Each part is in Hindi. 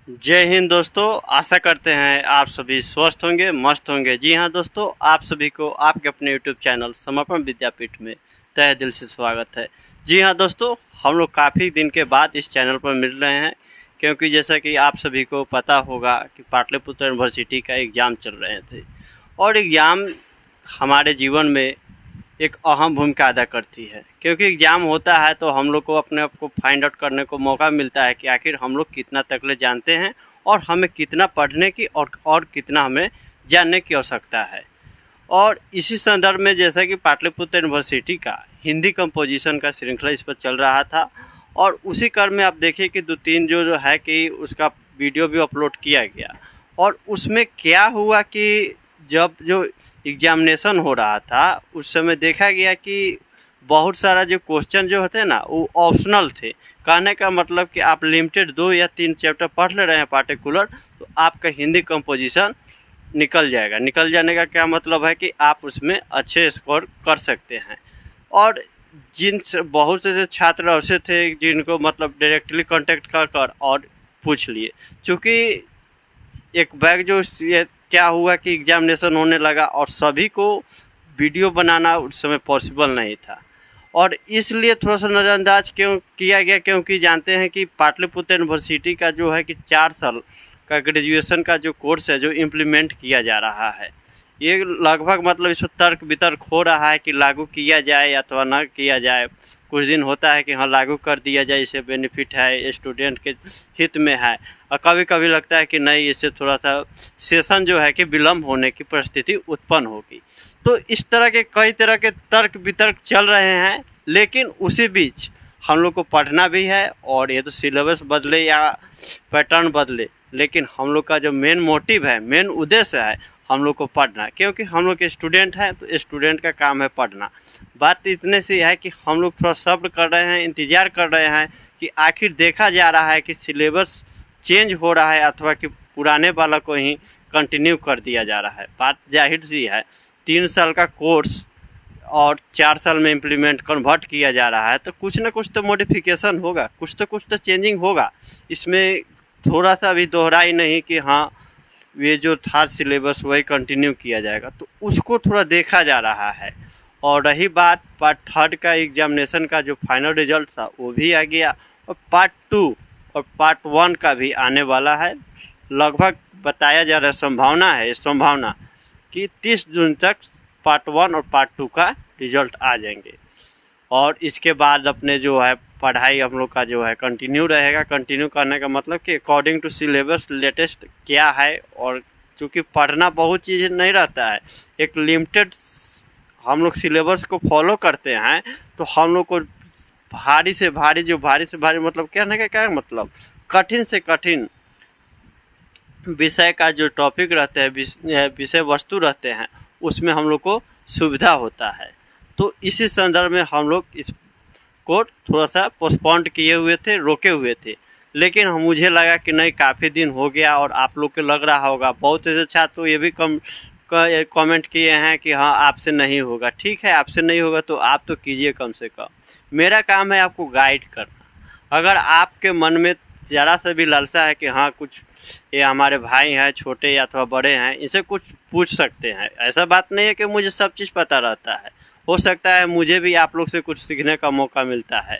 जय हिंद दोस्तों। आशा करते हैं आप सभी स्वस्थ होंगे, मस्त होंगे। जी हाँ दोस्तों, आप सभी को आपके अपने यूट्यूब चैनल समर्पण विद्यापीठ में तहे दिल से स्वागत है। जी हाँ दोस्तों, हम लोग काफ़ी दिन के बाद इस चैनल पर मिल रहे हैं, क्योंकि जैसा कि आप सभी को पता होगा कि पाटलिपुत्र यूनिवर्सिटी का एग्ज़ाम चल रहे थे और एग्ज़ाम हमारे जीवन में एक अहम भूमिका अदा करती है। क्योंकि एग्ज़ाम होता है तो हम लोग को अपने आप को फाइंड आउट करने को मौका मिलता है कि आखिर हम लोग कितना तकले जानते हैं और हमें कितना पढ़ने की और कितना हमें जानने की आवश्यकता है। और इसी संदर्भ में जैसा कि पाटलिपुत्र यूनिवर्सिटी का हिंदी कंपोजिशन का श्रृंखला इस पर चल रहा था और उसी क्रम में आप देखिए कि 2-3 जो है कि उसका वीडियो भी अपलोड किया गया। और उसमें क्या हुआ कि जब जो एग्जामिनेशन हो रहा था उस समय देखा गया कि बहुत सारा जो क्वेश्चन जो होते हैं ना वो ऑप्शनल थे। कहने का मतलब कि आप लिमिटेड 2 या 3 चैप्टर पढ़ ले रहे हैं पार्टिकुलर, तो आपका हिंदी कंपोजिशन निकल जाएगा। निकल जाने का क्या मतलब है कि आप उसमें अच्छे स्कोर कर सकते हैं। और बहुत से छात्र ऐसे थे जिनको मतलब डायरेक्टली कांटेक्ट कर और पूछ लिए। चूँकि एक बैग जो क्या हुआ कि एग्जामिनेशन होने लगा और सभी को वीडियो बनाना उस समय पॉसिबल नहीं था और इसलिए थोड़ा सा नज़रअंदाज क्यों किया गया, क्योंकि जानते हैं कि पाटलिपुत्र यूनिवर्सिटी का जो है कि 4 साल का ग्रेजुएशन का जो कोर्स है जो इम्प्लीमेंट किया जा रहा है, ये लगभग मतलब इस पर तर्क वितर्क हो रहा है कि लागू किया जाए अथवा ना किया जाए। कुछ दिन होता है कि हाँ लागू कर दिया जाए, इससे बेनिफिट है, स्टूडेंट के हित में है, और कभी कभी लगता है कि नहीं, इससे थोड़ा सा सेशन जो है कि विलम्ब होने की परिस्थिति उत्पन्न होगी। तो इस तरह के कई तरह के तर्क वितर्क चल रहे हैं, लेकिन उसी बीच हम लोग को पढ़ना भी है। और ये तो सिलेबस बदले या पैटर्न बदले, लेकिन हम लोग का जो मेन मोटिव है, मेन उद्देश्य है हम लोग को पढ़ना, क्योंकि हम लोग के स्टूडेंट हैं तो स्टूडेंट का काम है पढ़ना। बात इतने से है कि हम लोग थोड़ा सब्र कर रहे हैं, इंतज़ार कर रहे हैं कि आखिर देखा जा रहा है कि सिलेबस चेंज हो रहा है अथवा कि पुराने वाला को ही कंटिन्यू कर दिया जा रहा है। बात जाहिर सी है, 3 साल का कोर्स और 4 साल में इम्प्लीमेंट कन्वर्ट किया जा रहा है, तो कुछ ना कुछ तो मॉडिफिकेशन होगा, कुछ तो चेंजिंग होगा। इसमें थोड़ा सा भी दोहराई नहीं कि हाँ ये जो था सिलेबस वही कंटिन्यू किया जाएगा, तो उसको थोड़ा देखा जा रहा है। और रही बात पार्ट 3 का एग्जामिनेशन का जो फाइनल रिजल्ट था वो भी आ गया और पार्ट 2 और पार्ट 1 का भी आने वाला है। लगभग बताया जा रहा है, संभावना कि 30 जून तक पार्ट 1 और पार्ट 2 का रिजल्ट आ जाएंगे। और इसके बाद अपने जो है पढ़ाई हम लोग का जो है कंटिन्यू रहेगा। कंटिन्यू करने का मतलब कि अकॉर्डिंग टू सिलेबस लेटेस्ट क्या है, और चूँकि पढ़ना बहुत चीज़ नहीं रहता है, एक लिमिटेड हम लोग सिलेबस को फॉलो करते हैं, तो हम लोग को भारी से भारी मतलब कहने का क्या मतलब, कठिन से कठिन विषय का जो टॉपिक रहते हैं, विषय वस्तु रहते हैं, उसमें हम लोग को सुविधा होता है। तो इसी संदर्भ में हम लोग इसको थोड़ा सा पोस्टपोन्ड किए हुए थे, रोके हुए थे। लेकिन मुझे लगा कि नहीं, काफ़ी दिन हो गया और आप लोग को लग रहा होगा, बहुत ऐसे छात्र ये भी कमेंट किए हैं कि हाँ आपसे नहीं होगा। ठीक है, आपसे नहीं होगा तो आप तो कीजिए कम से कम। मेरा काम है आपको गाइड करना। अगर आपके मन में ज़रा सा भी लालसा है कि हाँ कुछ ये हमारे भाई हैं, छोटे या अथवा बड़े हैं, इनसे कुछ पूछ सकते हैं। ऐसा बात नहीं है कि मुझे सब चीज़ पता रहता है, हो सकता है मुझे भी आप लोग से कुछ सीखने का मौका मिलता है।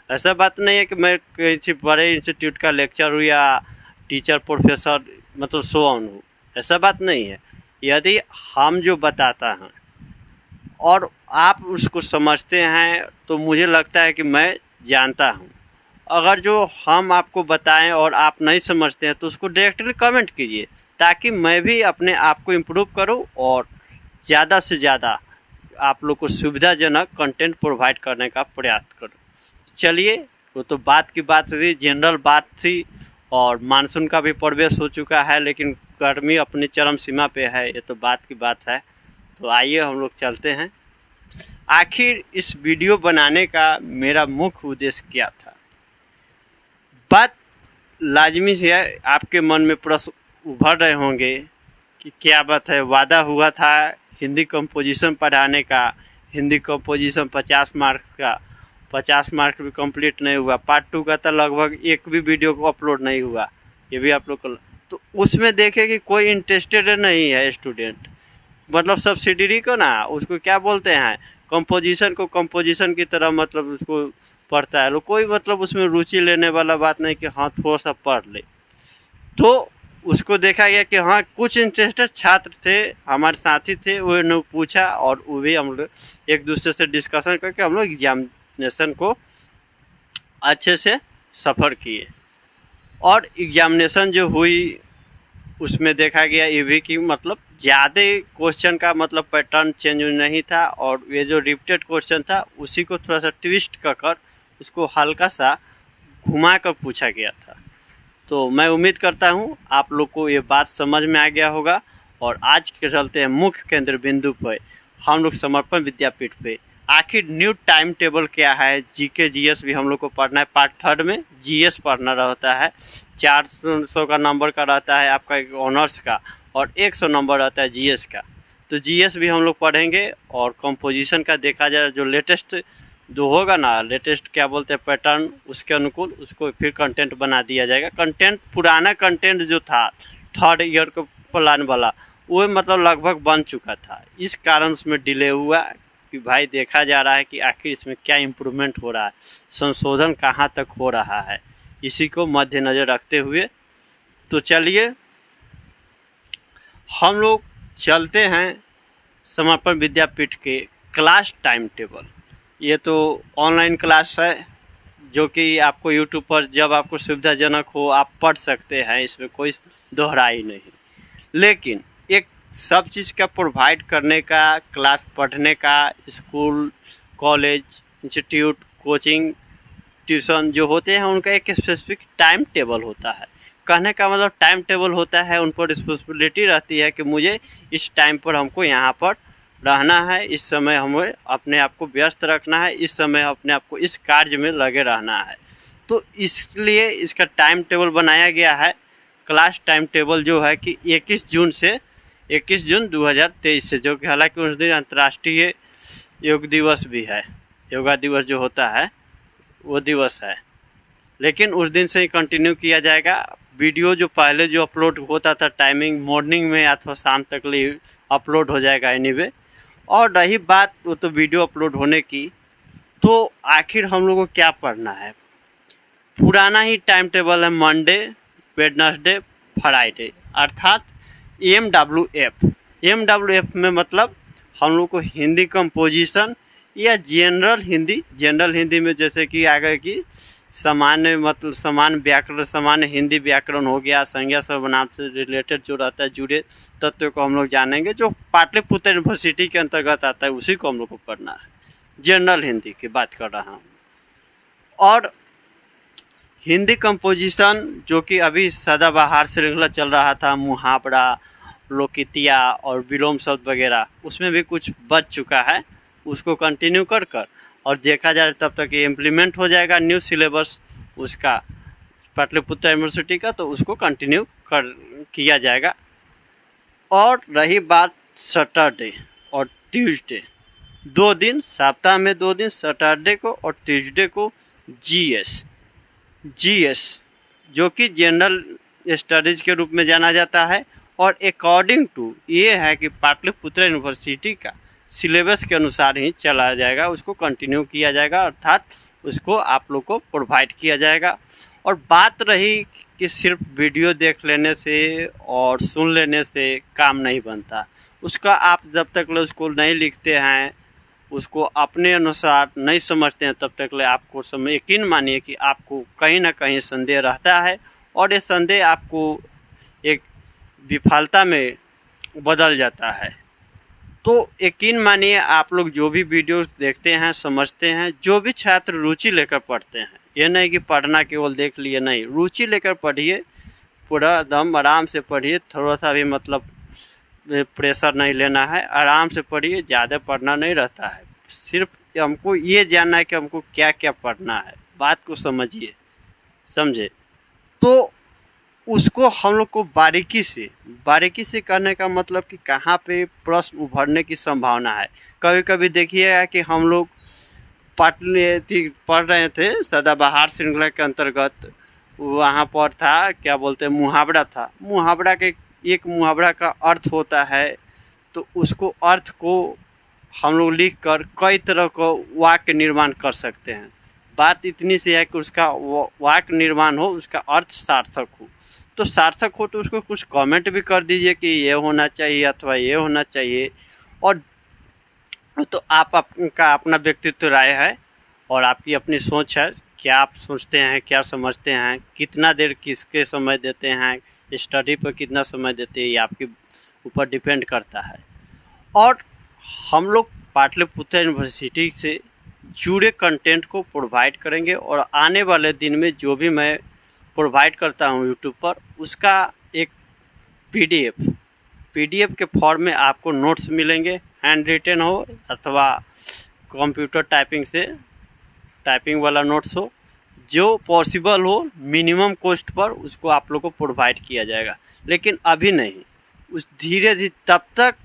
ऐसा बात नहीं है कि मैं किसी बड़े इंस्टीट्यूट का लेक्चर हूँ या टीचर प्रोफेसर मतलब सो ऑन हूँ, ऐसा बात नहीं है। यदि हम जो बताता हैं और आप उसको समझते हैं तो मुझे लगता है कि मैं जानता हूँ। अगर जो हम आपको बताएं और आप नहीं समझते हैं तो उसको डायरेक्टली कमेंट कीजिए, ताकि मैं भी अपने आप को इम्प्रूव करूं और ज़्यादा से ज़्यादा आप लोग को सुविधाजनक कंटेंट प्रोवाइड करने का प्रयास करूं। चलिए, वो तो बात की बात थी, जनरल बात थी। और मानसून का भी प्रवेश हो चुका है, लेकिन गर्मी अपनी चरम सीमा पे है, ये तो बात की बात है। तो आइए हम लोग चलते हैं। आखिर इस वीडियो बनाने का मेरा मुख्य उद्देश्य क्या था। बात लाजमी से है, आपके मन में प्रश्न उभर रहे होंगे कि क्या बात है, वादा हुआ था हिंदी कंपोजिशन पढ़ाने का, हिंदी कंपोजिशन 50 मार्क का, 50 मार्क भी कंप्लीट नहीं हुआ। पार्ट 2 का तो लगभग एक भी वीडियो को अपलोड नहीं हुआ। ये भी आप लोग को, तो उसमें देखे कि कोई इंटरेस्टेड नहीं है स्टूडेंट, मतलब सब्सिडरी को ना उसको क्या बोलते हैं, कंपोजिशन को कंपोजिशन की तरह मतलब उसको पढ़ता है लोग, कोई मतलब उसमें रुचि लेने वाला बात नहीं कि हाँ थोड़ा सा पढ़ ले। तो उसको देखा गया कि हाँ कुछ इंटरेस्टेड छात्र थे, हमारे साथी थे, उन्होंने पूछा और वो भी हम लोग एक दूसरे से डिस्कशन करके हम लोग एग्जामिनेशन को अच्छे से सफ़र किए। और एग्जामिनेशन जो हुई उसमें देखा गया ये भी कि मतलब ज़्यादा क्वेश्चन का मतलब पैटर्न चेंज नहीं था, और ये जो रिपीटेड क्वेश्चन था उसी को थोड़ा सा ट्विस्ट कर उसको हल्का सा घुमा कर पूछा गया था। तो मैं उम्मीद करता हूँ आप लोग को ये बात समझ में आ गया होगा। और आज के चलते हैं मुख्य केंद्र बिंदु पर, हम लोग समर्पण विद्यापीठ पे आखिर न्यू टाइम टेबल क्या है। जीके जीएस भी हम लोग को पढ़ना है, पार्ट 3 में जीएस पढ़ना रहता है, 400 का नंबर का रहता है आपका ऑनर्स का, और 100 नंबर रहता है जीएस का। तो जीएस भी हम लोग पढ़ेंगे। और कंपोजिशन का देखा जाए जो लेटेस्ट जो होगा ना, लेटेस्ट क्या बोलते हैं पैटर्न, उसके अनुकूल उसको फिर कंटेंट बना दिया जाएगा। कंटेंट पुराना कंटेंट जो था 3rd ईयर को प्लान वाला वो मतलब लगभग बन चुका था, इस कारण उसमें डिले हुआ कि भाई देखा जा रहा है कि आखिर इसमें क्या इम्प्रूवमेंट हो रहा है, संशोधन कहाँ तक हो रहा है, इसी को मद्देनज़र रखते हुए तो चलिए हम लोग चलते हैं समर्पण विद्यापीठ के क्लास टाइम टेबल। ये तो ऑनलाइन क्लास है जो कि आपको यूट्यूब पर जब आपको सुविधाजनक हो आप पढ़ सकते हैं, इसमें कोई दोहराई नहीं। लेकिन एक सब चीज़ का प्रोवाइड करने का, क्लास पढ़ने का, school college institute coaching tuition जो होते हैं उनका एक स्पेसिफिक टाइम टेबल होता है। कहने का मतलब टाइम टेबल होता है, उन पर रिस्पॉन्सिबिलिटी रहती है कि मुझे इस टाइम पर हमको यहाँ पर रहना है, इस समय हमें अपने आप को व्यस्त रखना है, इस समय अपने आप को इस कार्य में लगे रहना है। तो इसलिए इसका टाइम टेबल बनाया गया है। क्लास टाइम टेबल जो है कि 21 जून 2023 से, जो कि हालांकि उस दिन अंतर्राष्ट्रीय योग दिवस भी है, योगा दिवस जो होता है वो दिवस है, लेकिन उस दिन से ही कंटिन्यू किया जाएगा। वीडियो जो पहले जो अपलोड होता था टाइमिंग मॉर्निंग में अथवा शाम तक लिए अपलोड हो जाएगा एनीवे। और रही बात वो तो वीडियो अपलोड होने की, तो आखिर हम लोगों को क्या पढ़ना है, पुराना ही टाइम टेबल है, मंडे वेडनेसडे फ्राइडे, अर्थात एम डब्ल्यू एफ में मतलब हम लोग को हिंदी कंपोजिशन या जनरल हिंदी में जैसे कि आ गए कि सामान्य मतलब सामान्य व्याकरण, सामान्य हिंदी व्याकरण हो गया, संज्ञा सर्वनाम से रिलेटेड जो रहता है जुड़े तत्व को हम लोग जानेंगे, जो पाटलिपुत्र यूनिवर्सिटी के अंतर्गत आता है उसी को हम लोग को पढ़ना है। जनरल हिंदी की बात कर रहा हूँ। और हिंदी कंपोजिशन जो कि अभी सदाबहार श्रृंखला चल रहा था, मुहावरा, लोकितिया और विलोम शब्द वगैरह, उसमें भी कुछ बच चुका है, उसको कंटिन्यू कर और देखा जाए तब तक ये इम्प्लीमेंट हो जाएगा न्यू सिलेबस उसका पाटलिपुत्र यूनिवर्सिटी का, तो उसको कंटिन्यू किया जाएगा। और रही बात सैटरडे और ट्यूसडे, 2 दिन सप्ताह में 2 दिन, सैटरडे को और ट्यूसडे को जीएस जो कि जनरल स्टडीज़ के रूप में जाना जाता है। और अकॉर्डिंग टू ये है कि पाटलिपुत्र यूनिवर्सिटी का सिलेबस के अनुसार ही चला जाएगा, उसको कंटिन्यू किया जाएगा, अर्थात उसको आप लोग को प्रोवाइड किया जाएगा। और बात रही कि सिर्फ वीडियो देख लेने से और सुन लेने से काम नहीं बनता, उसका आप जब तक ले उसको नहीं लिखते हैं, उसको अपने अनुसार नहीं समझते हैं, तब तक ले आपको समय यकीन मानिए कि आपको कहीं ना कहीं संदेह रहता है, और ये संदेह आपको एक विफलता में बदल जाता है। तो यकीन मानिए आप लोग जो भी वीडियोस देखते हैं, समझते हैं, जो भी छात्र रुचि लेकर पढ़ते हैं, ये नहीं कि पढ़ना केवल देख लिए, नहीं, रुचि लेकर पढ़िए, पूरा दम आराम से पढ़िए, थोड़ा सा भी मतलब प्रेशर नहीं लेना है, आराम से पढ़िए, ज़्यादा पढ़ना नहीं रहता है, सिर्फ हमको ये जानना है कि हमको क्या क्या पढ़ना है, बात को समझिए, समझे। तो उसको हम लोग को बारीकी से करने का मतलब कि कहाँ पे प्रश्न उभरने की संभावना है। कभी कभी देखिएगा कि हम लोग पढ़ रहे थे सदाबहार श्रृंखला के अंतर्गत वहाँ पर था, क्या बोलते हैं, मुहावरा था। मुहावरा के एक मुहावरा का अर्थ होता है, तो उसको अर्थ को हम लोग लिख कर कई तरह का वाक्य निर्माण कर सकते हैं। बात इतनी सी है कि उसका वाक्य निर्माण हो, उसका अर्थ सार्थक हो। तो सार्थक हो तो उसको कुछ कमेंट भी कर दीजिए कि ये होना चाहिए अथवा ये होना चाहिए। और तो आपका अपना व्यक्तित्व राय है और आपकी अपनी सोच है, क्या आप सोचते हैं, क्या समझते हैं, कितना देर किसके समय देते हैं, स्टडी पर कितना समय देते हैं, ये आपके ऊपर डिपेंड करता है। और हम लोग पाटलिपुत्र यूनिवर्सिटी से जुड़े कंटेंट को प्रोवाइड करेंगे और आने वाले दिन में जो भी मैं प्रोवाइड करता हूँ यूट्यूब पर, उसका एक पीडीएफ के फॉर्म में आपको नोट्स मिलेंगे, हैंड रिटन हो अथवा कंप्यूटर टाइपिंग वाला नोट्स हो, जो पॉसिबल हो मिनिमम कॉस्ट पर उसको आप लोग को प्रोवाइड किया जाएगा। लेकिन अभी नहीं, उस धीरे धीरे तब तक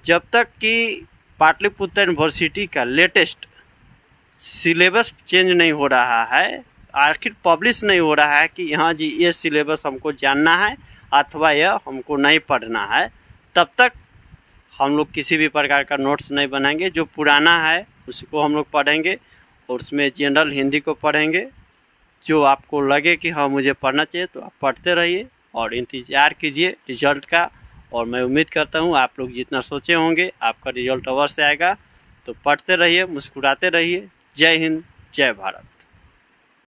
जब तक कि पाटलिपुत्र यूनिवर्सिटी का लेटेस्ट सिलेबस चेंज नहीं हो रहा है, आखिर पब्लिश नहीं हो रहा है कि हाँ जी ये सिलेबस हमको जानना है अथवा यह हमको नहीं पढ़ना है, तब तक हम लोग किसी भी प्रकार का नोट्स नहीं बनाएंगे। जो पुराना है उसको हम लोग पढ़ेंगे और उसमें जनरल हिंदी को पढ़ेंगे। जो आपको लगे कि हाँ मुझे पढ़ना चाहिए तो आप पढ़ते रहिए और इंतज़ार कीजिए रिज़ल्ट का। और मैं उम्मीद करता हूँ आप लोग जितना सोचे होंगे आपका रिज़ल्ट अवश्य आएगा। तो पढ़ते रहिए, मुस्कुराते रहिए। जय हिंद, जय भारत।